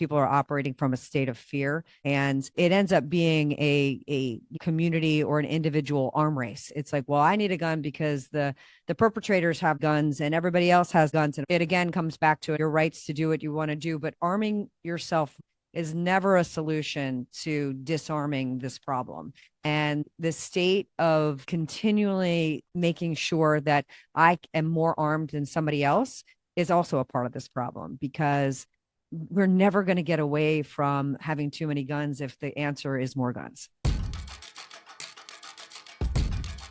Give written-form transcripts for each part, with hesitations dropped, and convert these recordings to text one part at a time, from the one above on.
people are operating from a state of fear, and it ends up being a community or an individual arm race. It's like, well, I need a gun because the perpetrators have guns and everybody else has guns. And it again comes back to your rights to do what you want to do. But arming yourself is never a solution to disarming this problem. And the state of continually making sure that I am more armed than somebody else is also a part of this problem, because we're never going to get away from having too many guns if the answer is more guns.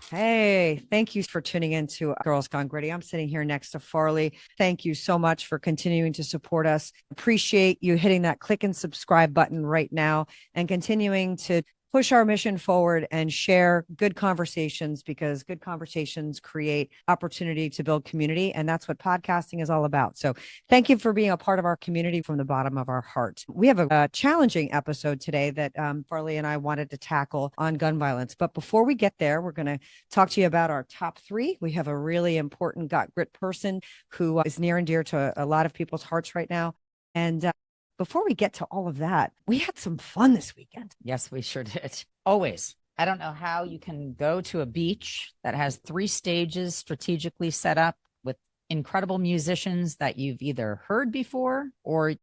Hey, thank you for tuning in to Girls Gone Gritty. I'm sitting here next to Farley. Thank you so much for continuing to support us. Appreciate you hitting that click and subscribe button right now and continuing to push our mission forward and share good conversations, because good conversations create opportunity to build community. And that's what podcasting is all about. So thank you for being a part of our community from the bottom of our heart. We have a challenging episode today that Farley and I wanted to tackle on gun violence. But before we get there, we're going to talk to you about our top 3. We have a really important Got Grit person who is near and dear to a lot of people's hearts right now. And before we get to all of that, we had some fun this weekend. Yes, we sure did. Always. I don't know how you can go to a beach that has 3 stages strategically set up with incredible musicians that you've either heard before or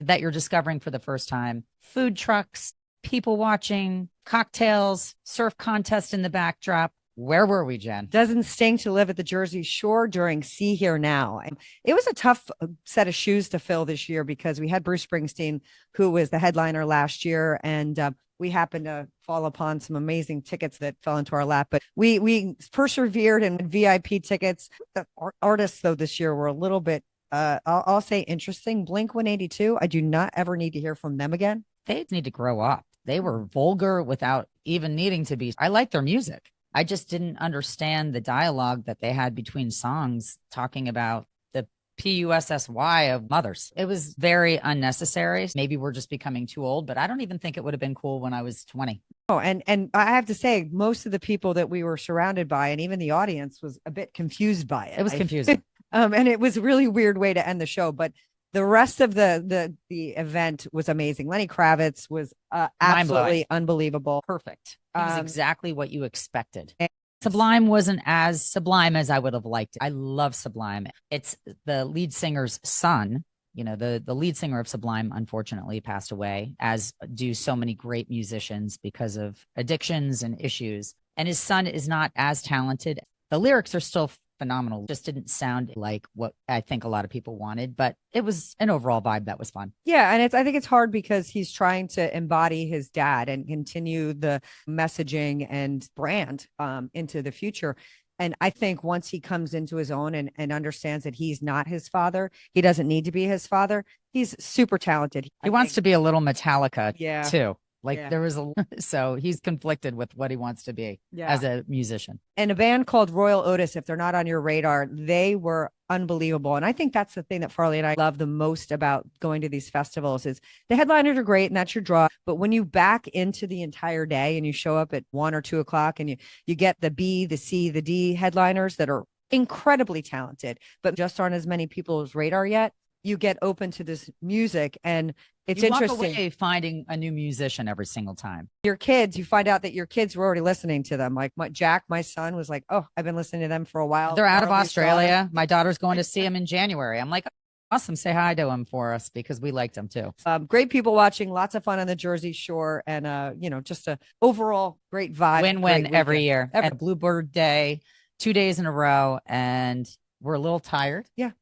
that you're discovering for the first time. Food trucks, people watching, cocktails, surf contest in the backdrop. Where were we, Jen? Doesn't stink to live at the Jersey Shore during See Here Now. It was a tough set of shoes to fill this year because we had Bruce Springsteen, who was the headliner last year, and we happened to fall upon some amazing tickets that fell into our lap. But we persevered in VIP tickets. The artists, though, this year were a little bit, I'll say, interesting. Blink-182, I do not ever need to hear from them again. They need to grow up. They were vulgar without even needing to be. I like their music. I just didn't understand the dialogue that they had between songs talking about the PUSSY of mothers. It was very unnecessary. Maybe we're just becoming too old, but I don't even think it would have been cool when I was 20. Oh, and I have to say, most of the people that we were surrounded by, and even the audience, was a bit confused by it. It was confusing. And it was a really weird way to end the show, but the rest of the event was amazing. Lenny Kravitz was absolutely unbelievable. Perfect. It was exactly what you expected. Sublime wasn't as sublime as I would have liked it. I love Sublime. It's the lead singer's son. You know, the lead singer of Sublime, unfortunately, passed away, as do so many great musicians because of addictions and issues. And his son is not as talented. The lyrics are still phenomenal. Just didn't sound like what I think a lot of people wanted, but it was an overall vibe that was fun. Yeah. And I think it's hard because he's trying to embody his dad and continue the messaging and brand into the future. And I think once he comes into his own and understands that he's not his father, he doesn't need to be his father. He's super talented. He wants to be a little Metallica too. Like there was so he's conflicted with what he wants to be as a musician. And a band called Royal Otis, if they're not on your radar, they were unbelievable. And I think that's the thing that Farley and I love the most about going to these festivals is the headliners are great and that's your draw. But when you back into the entire day and you show up at 1 or 2 o'clock and you get the B, the C, the D headliners that are incredibly talented, but just aren't as many people's radar yet, you get open to this music. And it's interesting. Walk away finding a new musician every single time. Your kids, you find out that your kids were already listening to them. Like Jack, my son, was like, "Oh, I've been listening to them for a while." They're out of Australia. My daughter's going to see him in January. I'm like, awesome. Say hi to him for us because we liked him too. Great people watching, lots of fun on the Jersey Shore, and just a overall great vibe. Win-win every year. And Bluebird Day, 2 days in a row, and we're a little tired. Yeah.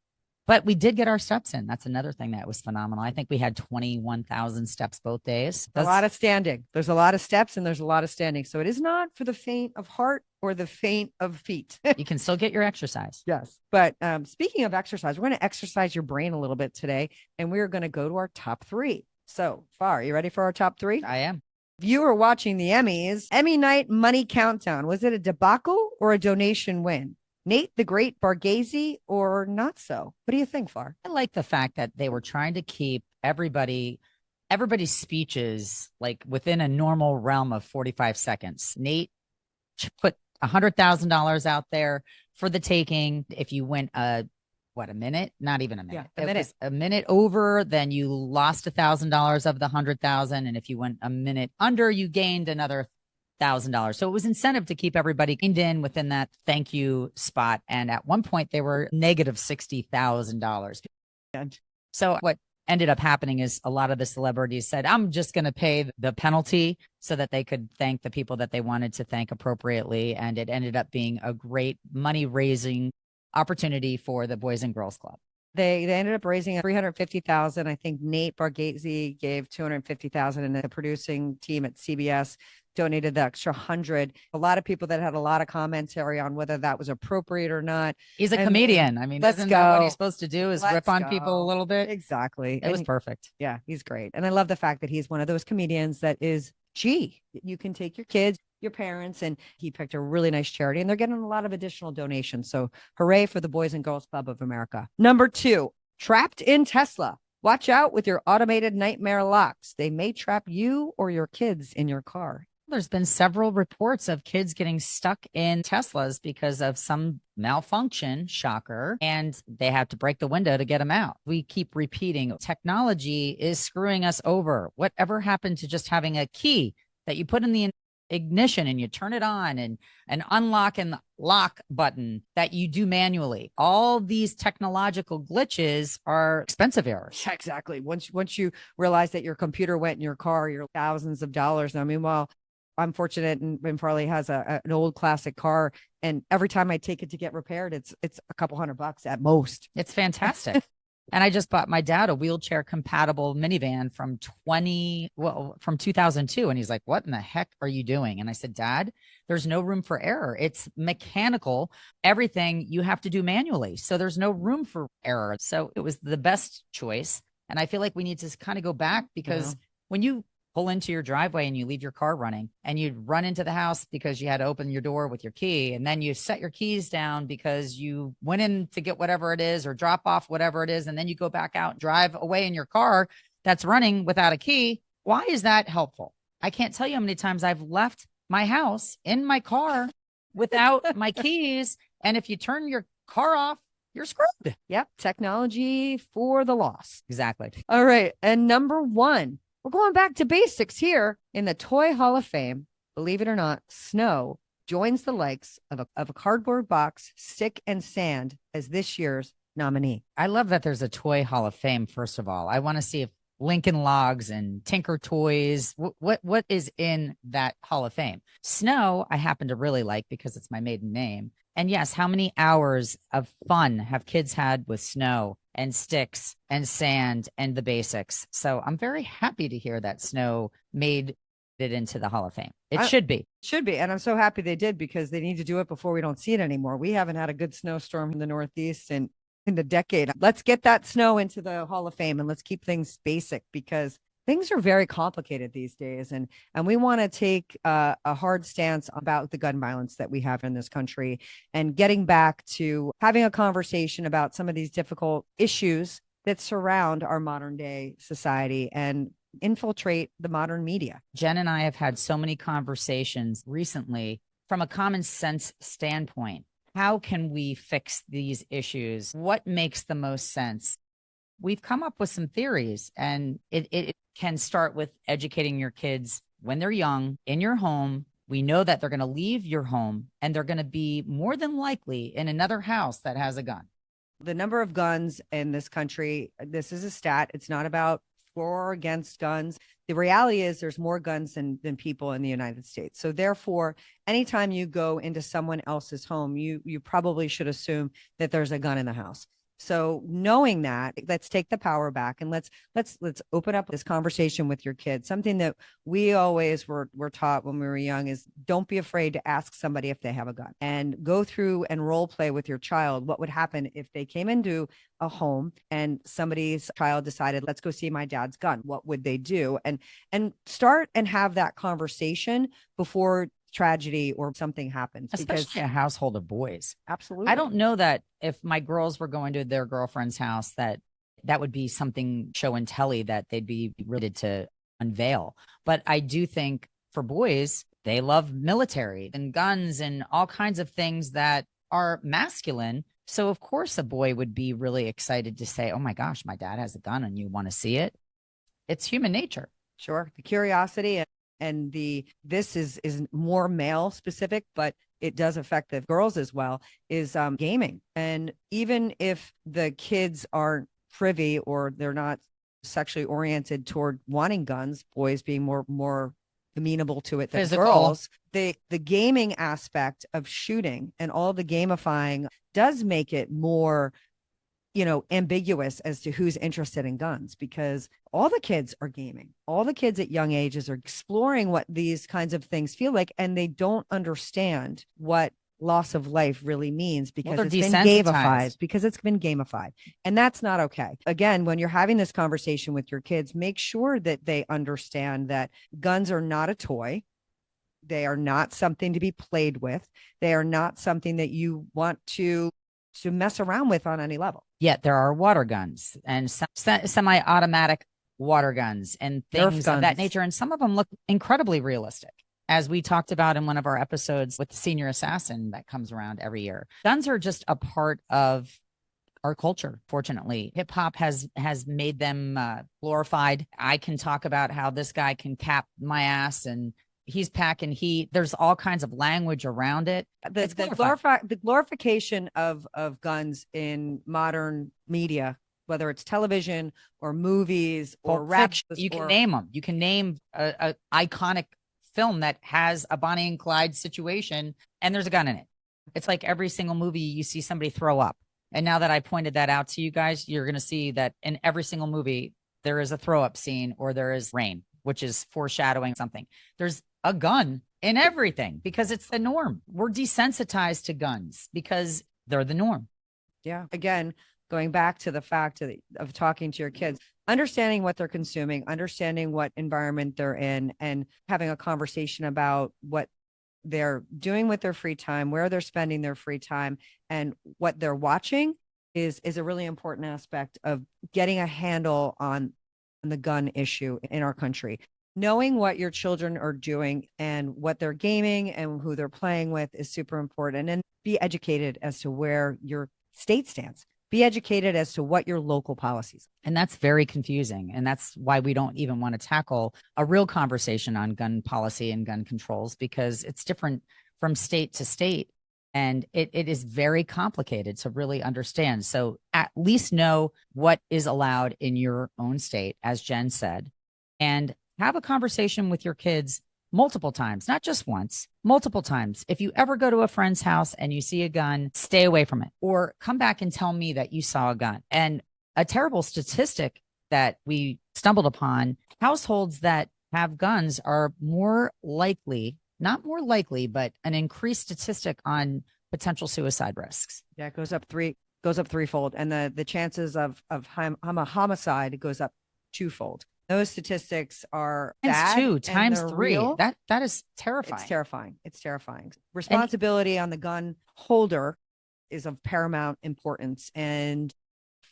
But we did get our steps in. That's another thing that was phenomenal. I think we had 21,000 steps both days. A lot of standing. There's a lot of steps and there's a lot of standing. So it is not for the faint of heart or the faint of feet. You can still get your exercise. Yes. But speaking of exercise, we're going to exercise your brain a little bit today. And we're going to go to our top 3. So Far, you ready for our top 3? I am. If you were watching the Emmys, Emmy night money countdown, was it a debacle or a donation win? Nate the Great Bargatze or not so? What do you think, Far? I like the fact that they were trying to keep everybody's speeches like within a normal realm of 45 seconds. Nate put $100,000 out there for the taking. If you went a what, a minute? Not even a minute. Yeah, a minute. Was a minute over, then you lost $1,000 of the 100,000. And if you went a minute under, you gained another $1,000. So it was incentive to keep everybody in within that thank you spot. And at one point they were negative $60,000. So what ended up happening is a lot of the celebrities said, I'm just going to pay the penalty so that they could thank the people that they wanted to thank appropriately. And it ended up being a great money raising opportunity for the Boys and Girls Club. They ended up raising $350,000. I think Nate Bargatze gave $250,000, and the producing team at CBS donated the extra 100. A lot of people that had a lot of commentary on whether that was appropriate or not. He's a comedian. I mean, isn't that what he's supposed to do, is rip on people a little bit? Exactly. It was perfect. Yeah, he's great. And I love the fact that he's one of those comedians that is, you can take your kids, your parents, and he picked a really nice charity, and they're getting a lot of additional donations. So hooray for the Boys and Girls Club of America. Number 2, trapped in Tesla. Watch out with your automated nightmare locks. They may trap you or your kids in your car. There's been several reports of kids getting stuck in Teslas because of some malfunction, shocker, and they have to break the window to get them out. We keep repeating, technology is screwing us over. Whatever happened to just having a key that you put in the ignition and you turn it on, and an unlock and lock button that you do manually? All these technological glitches are expensive errors. Yeah, exactly. Once you realize that your computer went in your car, you're thousands of dollars. I mean, well, I'm fortunate, and Farley has an old classic car, and every time I take it to get repaired, it's a couple $100 at most. It's fantastic. And I just bought my dad a wheelchair compatible minivan from 2002. And he's like, what in the heck are you doing? And I said, Dad, there's no room for error. It's mechanical. Everything you have to do manually. So there's no room for error. So it was the best choice. And I feel like we need to kind of go back, because when you pull into your driveway and you leave your car running, and you run into the house because you had to open your door with your key, and then you set your keys down because you went in to get whatever it is or drop off whatever it is, and then you go back out and drive away in your car that's running without a key. Why is that helpful? I can't tell you how many times I've left my house in my car without my keys. And if you turn your car off, you're screwed. Yep. Technology for the loss. Exactly. All right. And number 1, we're going back to basics here in the Toy Hall of Fame. Believe it or not, snow joins the likes of a cardboard box, stick, and sand as this year's nominee. I love that there's a Toy Hall of Fame, first of all. I want to see if Lincoln Logs and Tinker Toys, what is in that Hall of Fame. Snow, I happen to really like because it's my maiden name. And yes, how many hours of fun have kids had with snow and sticks and sand and the basics? So I'm very happy to hear that snow made it into the Hall of Fame. It should be. Should be. And I'm so happy they did, because they need to do it before we don't see it anymore. We haven't had a good snowstorm in the Northeast in a decade. Let's get that snow into the Hall of Fame, and let's keep things basic, because things are very complicated these days. And we want to take a hard stance about the gun violence that we have in this country, and getting back to having a conversation about some of these difficult issues that surround our modern day society and infiltrate the modern media. Jen and I have had so many conversations recently from a common sense standpoint. How can we fix these issues? What makes the most sense? We've come up with some theories, and it can start with educating your kids when they're young in your home. We know that they're going to leave your home, and they're going to be more than likely in another house that has a gun. The number of guns in this country, this is a stat. It's not about for or against guns. The reality is there's more guns than people in the United States. So therefore, anytime you go into someone else's home, you probably should assume that there's a gun in the house. So knowing that, let's take the power back, and let's open up this conversation with your kids. Something that we always were taught when we were young is don't be afraid to ask somebody if they have a gun, and go through and role play with your child. What would happen if they came into a home and somebody's child decided, let's go see my dad's gun? What would they do? And start and have that conversation before tragedy or something happens, especially a household of boys. Absolutely. I don't know that if my girls were going to their girlfriend's house, that would be something show and telly that they'd be ready to unveil. But I do think for boys, they love military and guns and all kinds of things that are masculine. So of course a boy would be really excited to say, oh my gosh, my dad has a gun and you want to see it. It's human nature. Sure. The curiosity and this is more male specific, but it does affect the girls as well, is gaming. And even if the kids aren't privy or they're not sexually oriented toward wanting guns, boys being more amenable to it than Physical. girls, the gaming aspect of shooting and all the gamifying does make it more, ambiguous as to who's interested in guns, because all the kids are gaming. All the kids at young ages are exploring what these kinds of things feel like, and they don't understand what loss of life really means because Well, it's they're been desensitized. gamified. And that's not okay. Again, when you're having this conversation with your kids, make sure that they understand that guns are not a toy. They are not something to be played with. They are not something that you want to mess around with on any level. Yet there are water guns and semi-automatic water guns and things of that nature. And some of them look incredibly realistic. As we talked about in one of our episodes with the senior assassin that comes around every year, guns are just a part of our culture. Fortunately, hip hop has made them glorified. I can talk about how this guy can cap my ass and he's packing heat. There's all kinds of language around it. The glorification of guns in modern media, whether it's television or movies or rap, you can name them. You can name a iconic film that has a Bonnie and Clyde situation and there's a gun in it. It's like every single movie you see somebody throw up. And now that I pointed that out to you guys, you're going to see that in every single movie, there is a throw up scene or there is rain, which is foreshadowing something. There's a gun in everything because it's the norm. We're desensitized to guns because they're the norm. Yeah. Again, going back to the fact of talking to your kids, understanding what they're consuming, understanding what environment they're in, and having a conversation about what they're doing with their free time, where they're spending their free time, and what they're watching is a really important aspect of getting a handle on the gun issue in our country. Knowing what your children are doing and what they're gaming and who they're playing with is super important. And be educated as to where your state stands. Be educated as to what your local policies are. And that's very confusing. And that's why we don't even want to tackle a real conversation on gun policy and gun controls, because it's different from state to state. And it is very complicated to really understand. So at least know what is allowed in your own state, as Jen said, and have a conversation with your kids multiple times, not just once, multiple times. If you ever go to a friend's house and you see a gun, stay away from it, or come back and tell me that you saw a gun. And a terrible statistic that we stumbled upon, households that have guns are more likely, not more likely, but an increased statistic on potential suicide risks. Yeah, it goes up threefold. And the chances of a homicide goes up twofold. Those statistics are bad. Times 3. Real. That is terrifying. It's terrifying. Responsibility on the gun holder is of paramount importance. And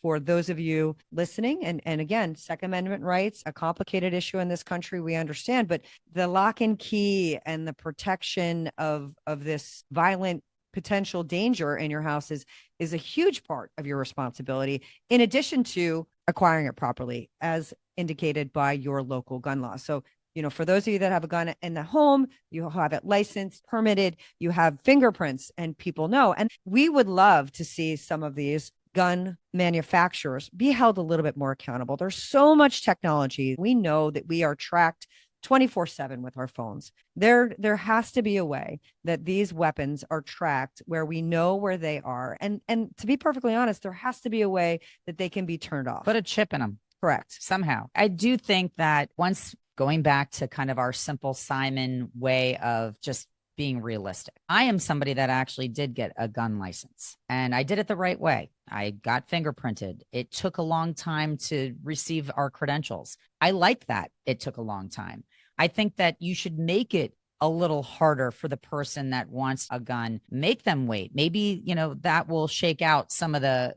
for those of you listening, and again, Second Amendment rights, a complicated issue in this country, we understand, but the lock and key and the protection of this violent potential danger in your house is a huge part of your responsibility, in addition to acquiring it properly, as indicated by your local gun law. So, for those of you that have a gun in the home, you have it licensed, permitted, you have fingerprints, and people know. And we would love to see some of these gun manufacturers be held a little bit more accountable. There's so much technology. We know that we are tracked 24/7 with our phones. There has to be a way that these weapons are tracked where we know where they are. And to be perfectly honest, there has to be a way that they can be turned off. Put a chip in them. Correct. Somehow. I do think that once going back to kind of our Simple Simon way of just being realistic, I am somebody that actually did get a gun license and I did it the right way. I got fingerprinted. It took a long time to receive our credentials. I like that it took a long time. I think that you should make it a little harder for the person that wants a gun. Make them wait. Maybe, that will shake out some of the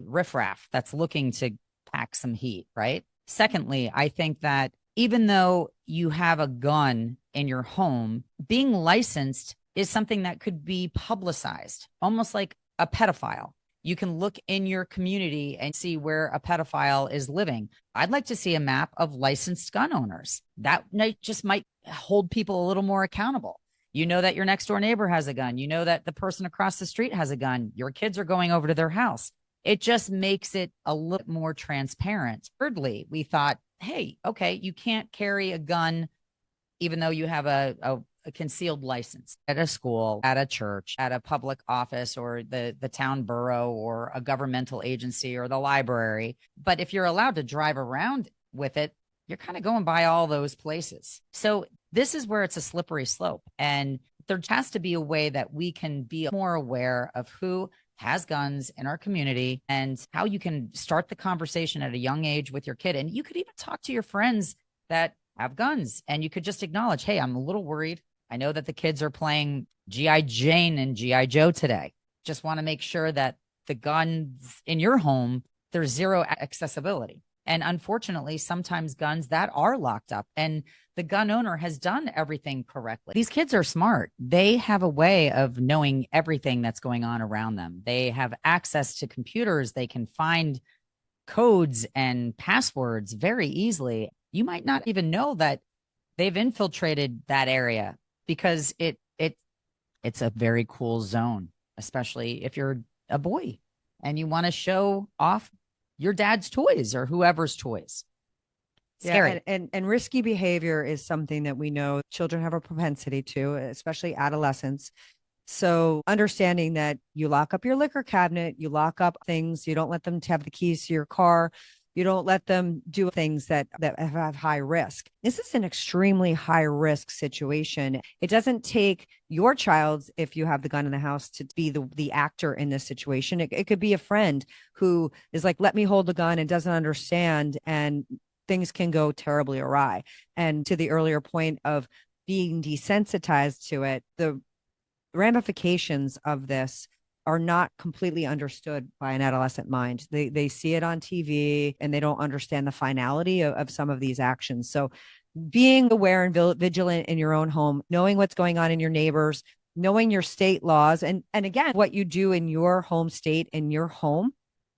riffraff that's looking to pack some heat, right? Secondly, I think that even though you have a gun in your home, being licensed is something that could be publicized, almost like a pedophile. You can look in your community and see where a pedophile is living. I'd like to see a map of licensed gun owners. That just might hold people a little more accountable. You know that your next door neighbor has a gun. You know that the person across the street has a gun. Your kids are going over to their house. It just makes it a little more transparent. Thirdly, we thought, hey, okay, you can't carry a gun even though you have a concealed license at a school, at a church, at a public office, or the town borough, or a governmental agency, or the library. But if you're allowed to drive around with it, you're kind of going by all those places. So this is where it's a slippery slope. And there has to be a way that we can be more aware of who has guns in our community and how you can start the conversation at a young age with your kid. And you could even talk to your friends that have guns, and you could just acknowledge, hey, I'm a little worried. I know that the kids are playing G.I. Jane and G.I. Joe today. Just want to make sure that the guns in your home, there's zero accessibility. And unfortunately, sometimes guns that are locked up, and the gun owner has done everything correctly. These kids are smart. They have a way of knowing everything that's going on around them. They have access to computers. They can find codes and passwords very easily. You might not even know that they've infiltrated that area because it's a very cool zone, especially if you're a boy and you want to show off your dad's toys or whoever's toys. Scary. Yeah, and risky behavior is something that we know children have a propensity to, especially adolescents. So understanding that you lock up your liquor cabinet, you lock up things, you don't let them have the keys to your car. You don't let them do things that have high risk. This is an extremely high risk situation. It doesn't take your child, if you have the gun in the house, to be the actor in this situation. It could be a friend who is like, let me hold the gun, and doesn't understand, and things can go terribly awry. And to the earlier point of being desensitized to it, the ramifications of this are not completely understood by an adolescent mind. They see it on TV and they don't understand the finality of some of these actions. So being aware and vigilant in your own home, knowing what's going on in your neighbors, knowing your state laws, and again, what you do in your home state, in your home,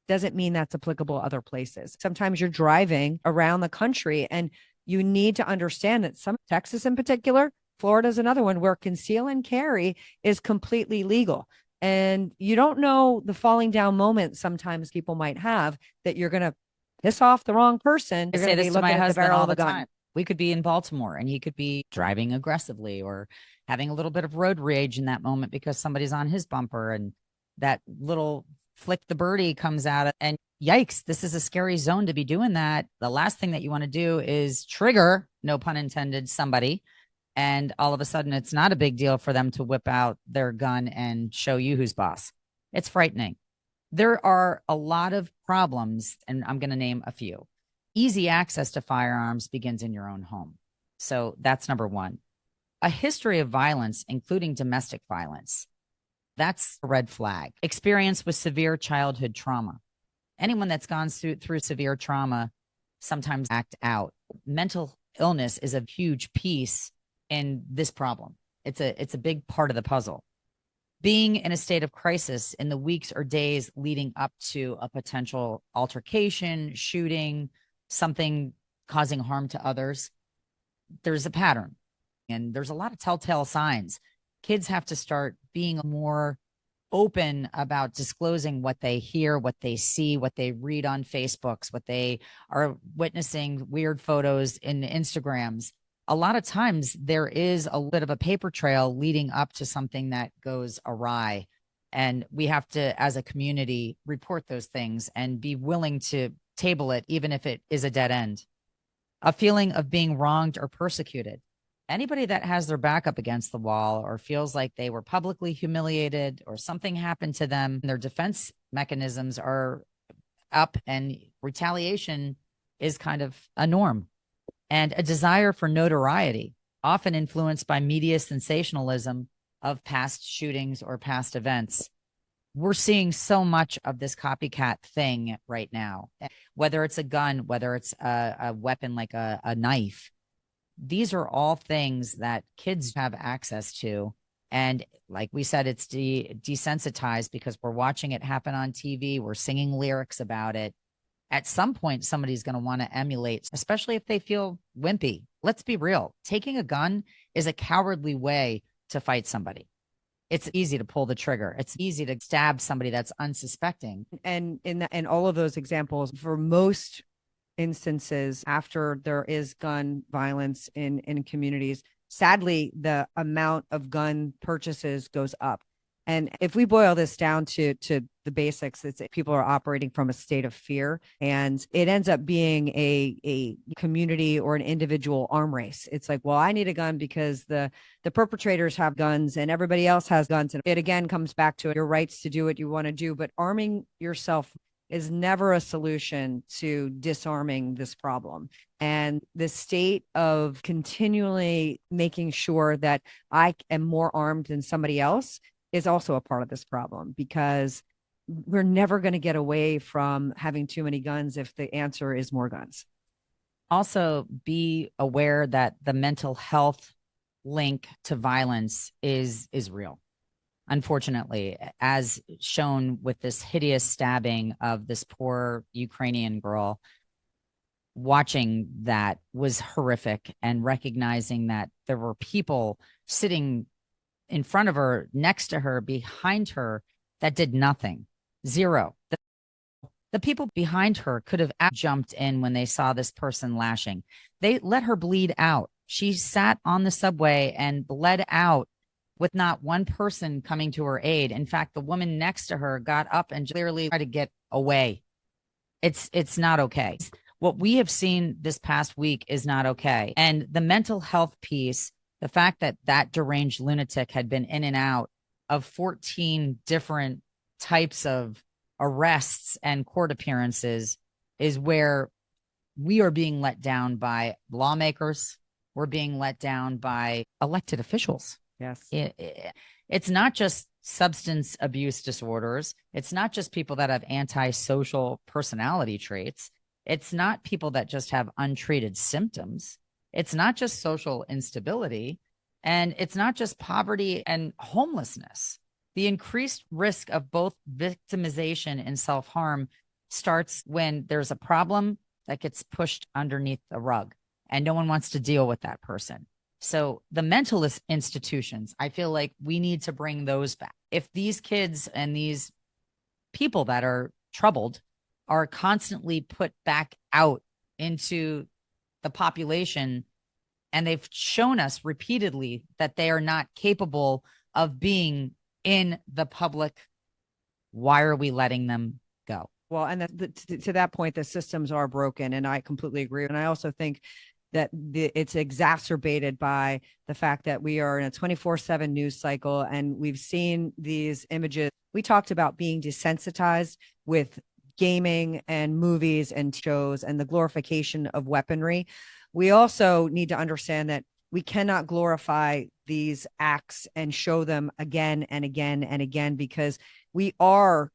doesn't mean that's applicable other places. Sometimes you're driving around the country and you need to understand that some, Texas in particular, Florida is another one where conceal and carry is completely legal. And you don't know the falling down moment sometimes people might have that you're going to piss off the wrong person. I say this to my husband all the time. We could be in Baltimore and he could be driving aggressively or having a little bit of road rage in that moment because somebody's on his bumper, and that little flick the birdie comes out, and yikes, this is a scary zone to be doing that. The last thing that you want to do is trigger, no pun intended, somebody. And all of a sudden, it's not a big deal for them to whip out their gun and show you who's boss. It's frightening. There are a lot of problems, and I'm going to name a few. Easy access to firearms begins in your own home. So that's number one. A history of violence, including domestic violence. That's a red flag. Experience with severe childhood trauma. Anyone that's gone through severe trauma sometimes act out. Mental illness is a huge piece in this problem. It's a big part of the puzzle. Being in a state of crisis in the weeks or days leading up to a potential altercation, shooting, something causing harm to others, there's a pattern. And there's a lot of telltale signs. Kids have to start being more open about disclosing what they hear, what they see, what they read on Facebooks, what they are witnessing, weird photos in Instagrams. A lot of times there is a bit of a paper trail leading up to something that goes awry. And we have to, as a community, report those things and be willing to table it, even if it is a dead end. A feeling of being wronged or persecuted. Anybody that has their back up against the wall or feels like they were publicly humiliated or something happened to them, their defense mechanisms are up and retaliation is kind of a norm. And a desire for notoriety, often influenced by media sensationalism of past shootings or past events. We're seeing so much of this copycat thing right now, whether it's a gun, whether it's a weapon like a knife. These are all things that kids have access to, And like we said, it's desensitized because we're watching it happen on TV. We're singing lyrics about it. At some point, somebody's going to want to emulate, especially if they feel wimpy. Let's be real. Taking a gun is a cowardly way to fight somebody. It's easy to pull the trigger. It's easy to stab somebody that's unsuspecting. And in all of those examples, for most instances, after there is gun violence in communities, sadly, the amount of gun purchases goes up. And if we boil this down to the basics, it's people are operating from a state of fear, and it ends up being a community or an individual arm race. It's like, well, I need a gun because the perpetrators have guns and everybody else has guns. And it again comes back to your rights to do what you want to do, but arming yourself is never a solution to disarming this problem. And the state of continually making sure that I am more armed than somebody else is also a part of this problem, because we're never going to get away from having too many guns if the answer is more guns. Also, be aware that the mental health link to violence is real. Unfortunately, as shown with this hideous stabbing of this poor Ukrainian girl, watching that was horrific, and recognizing that there were people sitting in front of her, next to her, behind her, that did nothing. Zero. The people behind her could have jumped in when they saw this person lashing. They let her bleed out. She sat on the subway and bled out with not one person coming to her aid. In fact, the woman next to her got up and clearly tried to get away. It's not okay. What we have seen this past week is not okay. And the mental health piece, the fact that that deranged lunatic had been in and out of 14 different types of arrests and court appearances, is where we are being let down by lawmakers. We're being let down by elected officials. Yes. It's not just substance abuse disorders. It's not just people that have antisocial personality traits. It's not people that just have untreated symptoms. It's not just social instability, and it's not just poverty and homelessness. The increased risk of both victimization and self-harm starts when there's a problem that gets pushed underneath the rug and no one wants to deal with that person. So the mental institutions, I feel like we need to bring those back. If these kids and these people that are troubled are constantly put back out into the population, and they've shown us repeatedly that they are not capable of being in the public, why are we letting them go? Well, and to that point, the systems are broken, and I completely agree. And I also think that it's exacerbated by the fact that we are in a 24/7 news cycle, and we've seen these images. We talked about being desensitized with gaming and movies and shows and the glorification of weaponry. We also need to understand that we cannot glorify these acts and show them again and again and again, because we are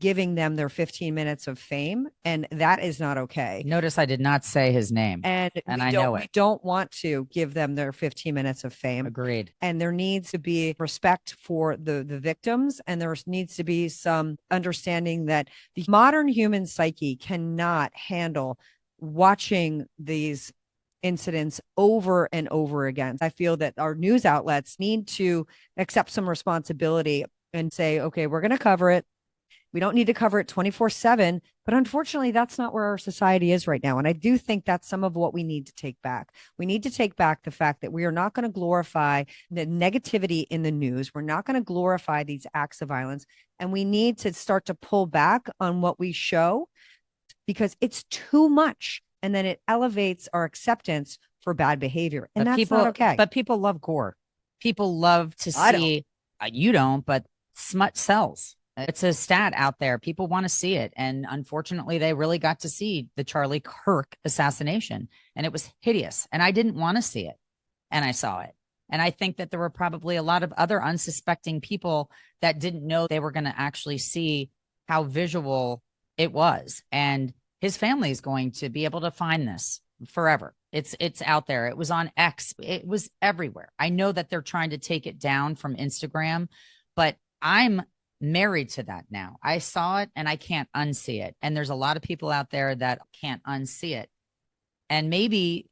giving them their 15 minutes of fame, and that is not okay. Notice I did not say his name, and I know it. We don't want to give them their 15 minutes of fame. Agreed. And there needs to be respect for the victims, and there needs to be some understanding that the modern human psyche cannot handle watching these incidents over and over again. I feel that our news outlets need to accept some responsibility and say, okay, we're going to cover it. We don't need to cover it 24/7, but unfortunately, that's not where our society is right now. And I do think that's some of what we need to take back. We need to take back the fact that we are not going to glorify the negativity in the news. We're not going to glorify these acts of violence. And we need to start to pull back on what we show, because it's too much. And then it elevates our acceptance for bad behavior. And that's not okay. But people love gore. People love to see, you don't, but smut sells. It's a stat out there. People want to see it. And unfortunately, they really got to see the Charlie Kirk assassination, and it was hideous. And I didn't want to see it. And I saw it. And I think that there were probably a lot of other unsuspecting people that didn't know they were going to actually see how visual it was. And his family is going to be able to find this forever. It's out there. It was on X. It was everywhere. I know that they're trying to take it down from Instagram, but I'm married to that now. I saw it and I can't unsee it. And there's a lot of people out there that can't unsee it. And maybe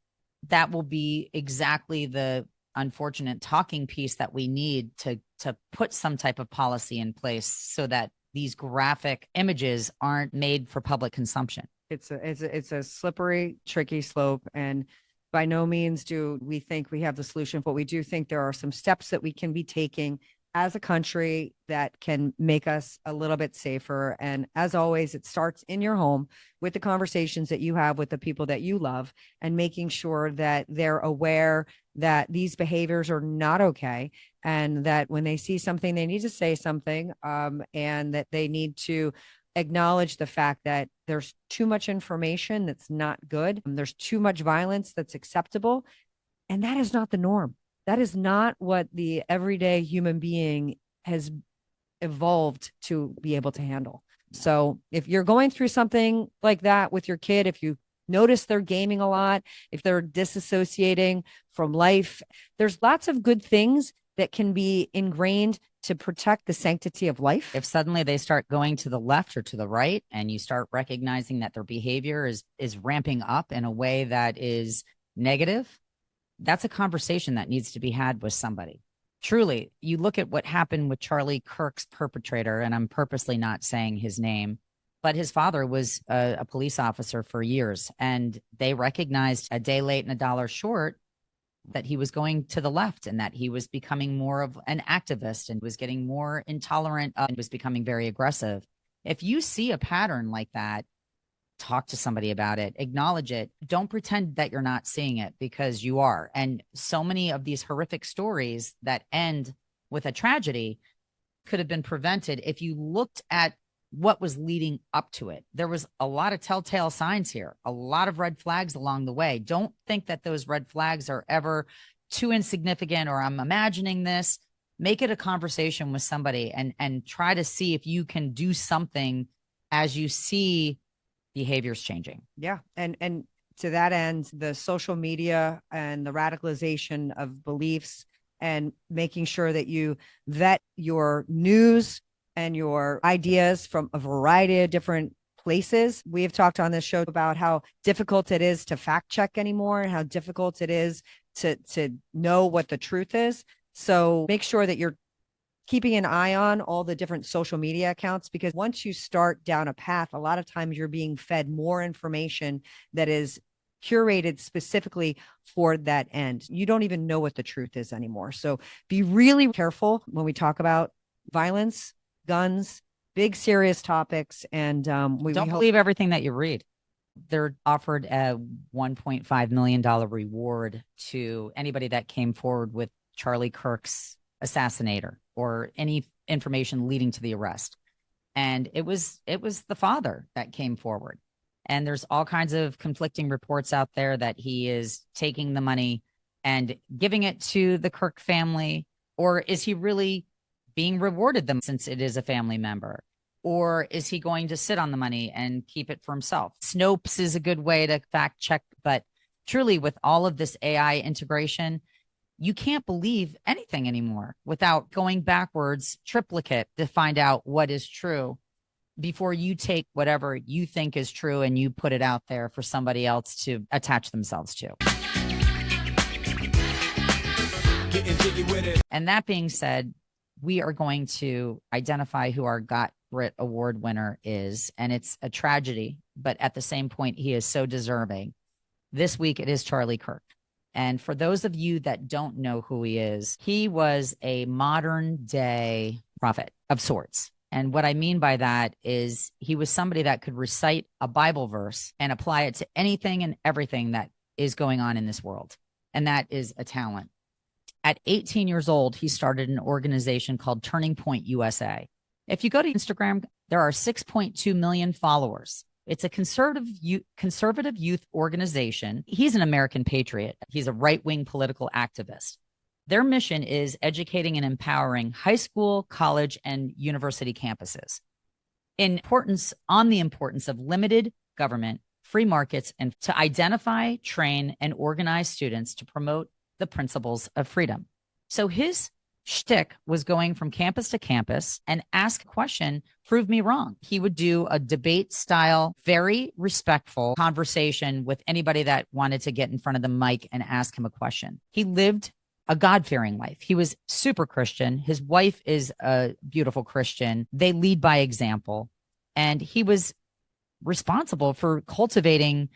that will be exactly the unfortunate talking piece that we need to put some type of policy in place so that these graphic images aren't made for public consumption. It's a slippery, tricky slope. And by no means do we think we have the solution, but we do think there are some steps that we can be taking as a country that can make us a little bit safer. And as always, it starts in your home with the conversations that you have with the people that you love and making sure that they're aware that these behaviors are not okay. And that when they see something, they need to say something, and that they need to acknowledge the fact that there's too much information that's not good. There's too much violence that's acceptable. And that is not the norm. That is not what the everyday human being has evolved to be able to handle. So if you're going through something like that with your kid, if you notice they're gaming a lot, if they're disassociating from life, there's lots of good things that can be ingrained to protect the sanctity of life. If suddenly they start going to the left or to the right and you start recognizing that their behavior is ramping up in a way that is negative, that's a conversation that needs to be had with somebody. Truly, you look at what happened with Charlie Kirk's perpetrator, and I'm purposely not saying his name, but his father was a police officer for years, and they recognized a day late and a dollar short that he was going to the left and that he was becoming more of an activist and was getting more intolerant and was becoming very aggressive. If you see a pattern like that, talk to somebody about it, acknowledge it. Don't pretend that you're not seeing it, because you are. And so many of these horrific stories that end with a tragedy could have been prevented if you looked at what was leading up to it. There was a lot of telltale signs here, a lot of red flags along the way. Don't think that those red flags are ever too insignificant or I'm imagining this. Make it a conversation with somebody and try to see if you can do something as you see behaviors changing. Yeah. And to that end, the social media and the radicalization of beliefs and making sure that you vet your news and your ideas from a variety of different places. We have talked on this show about how difficult it is to fact check anymore and how difficult it is to know what the truth is. So make sure that you're keeping an eye on all the different social media accounts, because once you start down a path, a lot of times you're being fed more information that is curated specifically for that end. You don't even know what the truth is anymore. So be really careful when we talk about violence, guns, big serious topics. And we don't believe everything that you read. They're offered a $1.5 million reward to anybody that came forward with Charlie Kirk's assassinator or any information leading to the arrest. And it was the father that came forward. And there's all kinds of conflicting reports out there that he is taking the money and giving it to the Kirk family. Or is he really being rewarded them since it is a family member? Or is he going to sit on the money and keep it for himself? Snopes is a good way to fact check. But truly, with all of this AI integration, you can't believe anything anymore without going backwards, triplicate, to find out what is true before you take whatever you think is true and you put it out there for somebody else to attach themselves to. And that being said, we are going to identify who our Got Grit Award winner is. And it's a tragedy, but at the same point, he is so deserving. This week, it is Charlie Kirk. And for those of you that don't know who he was a modern day prophet of sorts. And what I mean by that is he was somebody that could recite a Bible verse and apply it to anything and everything that is going on in this world. And that is a talent. At 18 years old, he started an organization called Turning Point USA. If you go to Instagram, there are 6.2 million followers. It's a conservative youth organization. He's an American patriot. He's a right-wing political activist. Their mission is educating and empowering high school, college, and university campuses on the importance of limited government, free markets, and to identify, train, and organize students to promote the principles of freedom. So his shtick was going from campus to campus and ask a question, prove me wrong. He would do a debate style, very respectful conversation with anybody that wanted to get in front of the mic and ask him a question. He lived a God-fearing life. He was super Christian. His wife is a beautiful Christian. They lead by example. And he was responsible for cultivating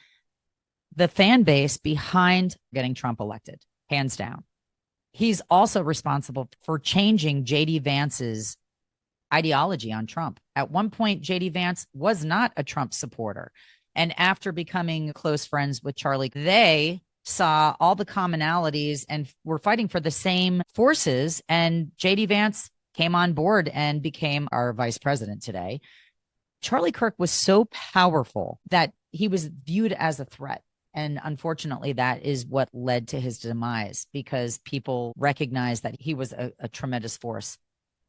the fan base behind getting Trump elected, hands down. He's also responsible for changing J.D. Vance's ideology on Trump. At one point, J.D. Vance was not a Trump supporter. And after becoming close friends with Charlie, they saw all the commonalities and were fighting for the same forces. And J.D. Vance came on board and became our vice president today. Charlie Kirk was so powerful that he was viewed as a threat. And unfortunately, that is what led to his demise, because people recognized that he was a tremendous force.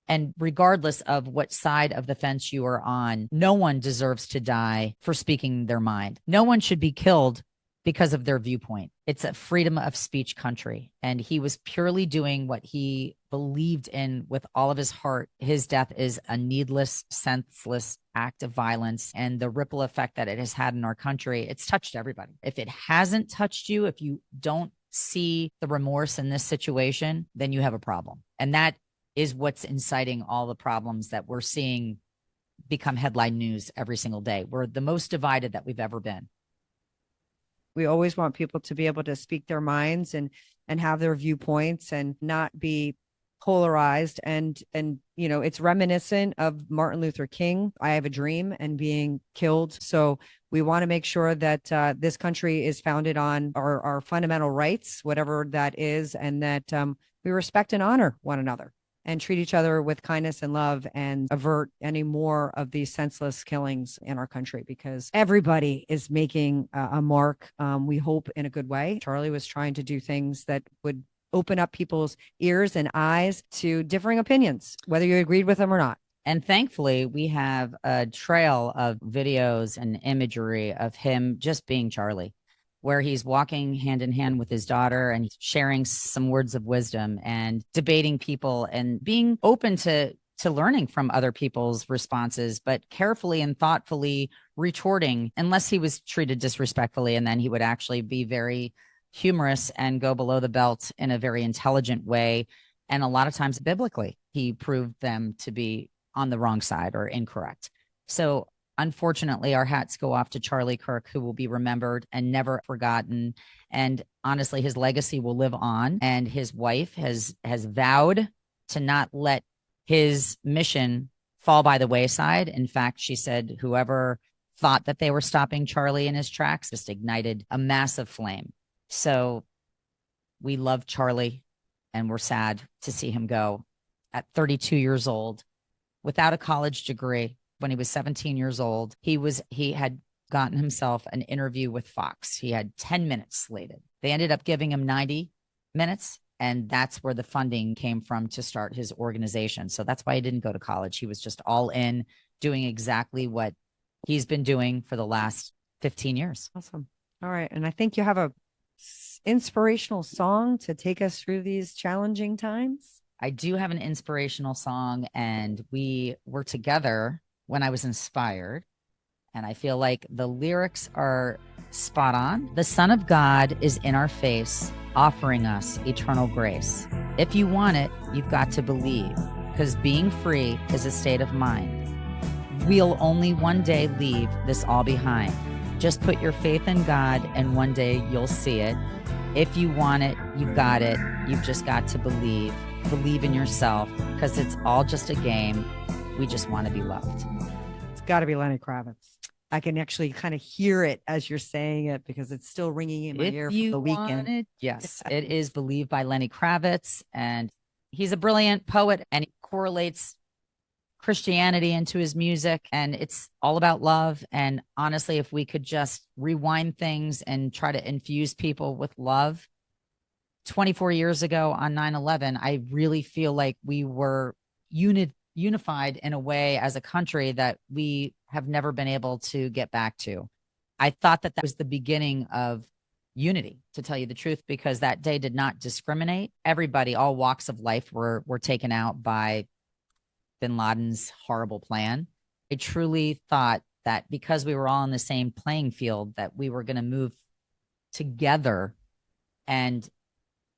And regardless of what side of the fence you are on, no one deserves to die for speaking their mind. No one should be killed because of their viewpoint. It's a freedom of speech country. And he was purely doing what he believed in with all of his heart. His death is a needless, senseless act of violence. And the ripple effect that it has had in our country, it's touched everybody. If it hasn't touched you, if you don't see the remorse in this situation, then you have a problem. And that is what's inciting all the problems that we're seeing become headline news every single day. We're the most divided that we've ever been. We always want people to be able to speak their minds and have their viewpoints and not be polarized. And it's reminiscent of Martin Luther King, I Have a Dream, and being killed. So we want to make sure that this country is founded on our fundamental rights, whatever that is, and that we respect and honor one another and treat each other with kindness and love, and avert any more of these senseless killings in our country, because everybody is making a mark. We hope in a good way. Charlie was trying to do things that would open up people's ears and eyes to differing opinions, whether you agreed with them or not. And thankfully, we have a trail of videos and imagery of him just being Charlie, where he's walking hand in hand with his daughter and sharing some words of wisdom and debating people and being open to learning from other people's responses, but carefully and thoughtfully retorting, unless he was treated disrespectfully. And then he would actually be very humorous and go below the belt in a very intelligent way. And a lot of times biblically, he proved them to be on the wrong side or incorrect. So unfortunately, our hats go off to Charlie Kirk, who will be remembered and never forgotten. And honestly, his legacy will live on. And his wife has vowed to not let his mission fall by the wayside. In fact, she said whoever thought that they were stopping Charlie in his tracks just ignited a massive flame. So we love Charlie, and we're sad to see him go at 32 years old without a college degree. When he was 17 years old, he had gotten himself an interview with Fox. He had 10 minutes slated. They ended up giving him 90 minutes, and that's where the funding came from to start his organization. So that's why he didn't go to college. He was just all in, doing exactly what he's been doing for the last 15 years. Awesome. All right. And I think you have a inspirational song to take us through these challenging times. I do have an inspirational song, and we were together when I was inspired, and I feel like the lyrics are spot on. The Son of God is in our face, offering us eternal grace. If you want it, you've got to believe, because being free is a state of mind. We'll only one day leave this all behind. Just put your faith in God, and one day you'll see it. If you want it, you've got it. You've just got to believe. Believe in yourself, because it's all just a game. We just want to be loved. It's got to be Lenny Kravitz. I can actually kind of hear it as you're saying it, because it's still ringing in my ear from the weekend. Yes, it is Believe by Lenny Kravitz. And he's a brilliant poet, and he correlates Christianity into his music, and it's all about love. And honestly, if we could just rewind things and try to infuse people with love. 24 years ago on 9/11, I really feel like we were unified in a way as a country that we have never been able to get back to. I thought that that was the beginning of unity, to tell you the truth, because that day did not discriminate. Everybody, all walks of life were taken out by bin Laden's horrible plan. I truly thought that because we were all on the same playing field, that we were going to move together and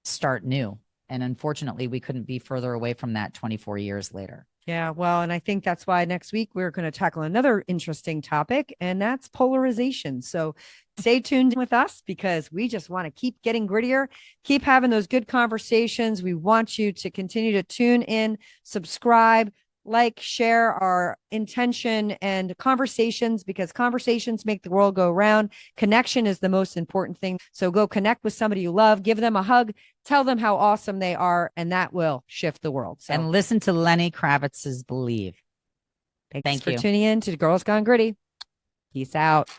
start new. And unfortunately, we couldn't be further away from that 24 years later. Yeah, well, and I think that's why next week we're going to tackle another interesting topic, and that's polarization. So stay tuned with us, because we just want to keep getting grittier, keep having those good conversations. We want you to continue to tune in, subscribe, like, share our intention and conversations, because conversations make the world go round. Connection is the most important thing. So go connect with somebody you love, give them a hug, tell them how awesome they are, and that will shift the world. So, and listen to Lenny Kravitz's Believe. Thanks Thank for you. tuning in to Girls Gone Gritty. Peace out.